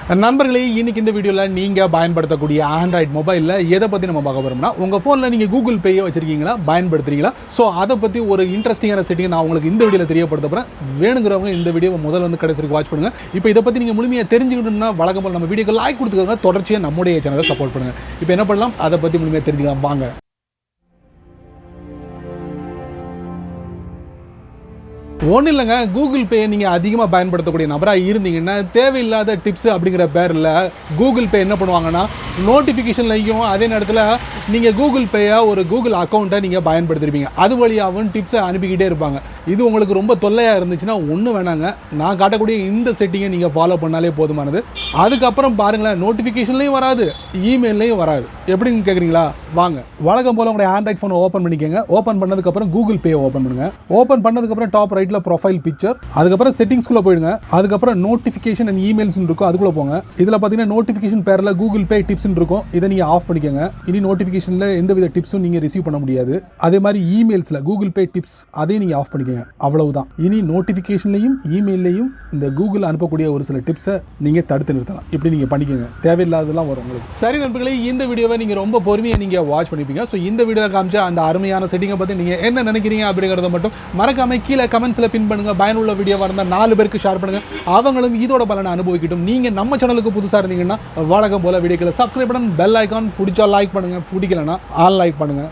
நண்பர்களே, இன்னைக்கு இந்த வீடியோவில் நீங்கள் பயன்படுத்தக்கூடிய ஆண்ட்ராய்டு மொபைலில் எதை பற்றி நம்ம பார்க்க போகிறோம்னா, உங்கள் ஃபோனில் நீங்கள் கூகுள் பேயை வச்சுருக்கீங்களா, பயன்படுத்துறீங்களா? ஸோ அதை பற்றி ஒரு இன்ட்ரெஸ்டிங்கான செட்டிங் நான் உங்களுக்கு இந்த வீடியோவில் தெரியப்படுத்த போகிறேன். வேணுங்கிறவங்க இந்த வீடியோவை முதல்ல வந்து கடைசி வரைக்கும் வாட்ச் பண்ணுங்கள். இப்போ இதை பற்றி நீங்கள் முழுமையாக தெரிஞ்சுக்கணும்னா வழக்கம் போல் நம்ம வீடியோக்கு லைக் கொடுத்துக்கோங்க, தொடர்ச்சியாக நம்முடைய சேனலை சப்போர்ட் பண்ணுங்கள். இப்போ என்ன பண்ணலாம், அதை பற்றி முழுமையாக தெரிஞ்சுக்கலாம் வாங்க. ஒன்றும் இல்லைங்க, கூகுள் பே நீங்கள் அதிகமாக பயன்படுத்தக்கூடிய நபராக இருந்தீங்கன்னா தேவையில்லாத டிப்ஸ் அப்படிங்கிற பேரில் கூகுள் பே என்ன பண்ணுவாங்கன்னா நோட்டிஃபிகேஷன்லையும் அதே நேரத்தில் நீங்கள் கூகுள் பேயை ஒரு கூகுள் அக்கௌண்ட்டை நீங்கள் பயன்படுத்திருப்பீங்க, அது வழியாகவும் டிப்ஸை அனுப்பிக்கிட்டே இருப்பாங்க. இது உங்களுக்கு ரொம்ப தொல்லையாக இருந்துச்சுன்னா ஒன்றும் வேணாங்க, நான் காட்டக்கூடிய இந்த செட்டிங்கை நீங்கள் ஃபாலோ பண்ணாலே போதுமானது. அதுக்கப்புறம் பாருங்களேன், நோட்டிஃபிகேஷன்லையும் வராது, இமெயிலையும் வராது. எப்படின்னு கேட்குறீங்களா? வாங்க. வழக்கம் போல் உங்களுடைய ஆண்ட்ராய்ட் ஃபோனை ஓப்பன் பண்ணிக்கோங்க. ஓப்பன் பண்ணதுக்கப்புறம் கூகுள் பே ஓப்பன் பண்ணுங்கள். ஓப்பன் பண்ணதுக்கப்புறம் டாப் ரைட்டில் ப்ரொஃபைல் பிக்சர், அதுக்கப்புறம் செட்டிங்ஸ்குள்ளே போயிடுங்க. அதுக்கப்புறம் நோட்டிஃபிகேஷன் அண்ட் இமெயில்ஸ் இருக்கும், அதுக்குள்ளே போங்க. இதில் பார்த்தீங்கன்னா நோட்டிஃபிகேஷன் பேரில் கூகுள் பே டிப்ஸ் இருக்கும், இதை நீங்கள் ஆஃப் பண்ணிக்கோங்க. இனி நோட்டிஃபிகேஷனில் எந்தவித டிப்ஸும் நீங்கள் ரிசீவ் பண்ண முடியாது. அதே மாதிரி இமெயில்ஸில் கூகுள் பே டிப்ஸ் அதையும் நீங்கள் ஆஃப் பண்ணிக்கோங்க. அவ்வளவுதான். இனி நோட்டிஃபிகேஷன்லையும் இமெயிலையும் இந்த கூகுள் அனுப்பக்கூடிய ஒரு சில டிப்ஸை நீங்கள் தடுத்து நிறுத்தலாம். இப்படி நீங்கள் பண்ணிக்கோங்க, தேவையில்லாததெல்லாம் வரும் உங்களுக்கு. சரி நண்பர்களே, இந்த வீடியோவை நீங்கள் ரொம்ப பொறுமையாக நீங்கள் வாட்ச் பண்ணிப்பீங்க. ஸோ இந்த வீடியோ காமிச்ச அந்த அருமையான செட்டிங்கை பற்றி நீங்கள் என்ன நினைக்கிறீங்க அப்படிங்கிறத மட்டும் மறக்காம கீழே கமெண்ட்ஸில் பின் பண்ணுங்க. பயனுள்ள வீடியோவாக இருந்தால் 4 பேருக்கு ஷேர் பண்ணுங்க, அவங்களும் இதோட பலனை அனுபவிக்கட்டும். நீங்கள் நம்ம சேனலுக்கு புதுசாக இருந்தீங்கன்னா வழக்கம் போல வீடியோக்களை சப்ஸ்கிரைப் பண்ணுங்க, பெல் ஐக்கான் பிடிச்சா லைக் பண்ணுங்க, பிடிக்கலன்னா ஆல் லைக் பண்ணுங்க.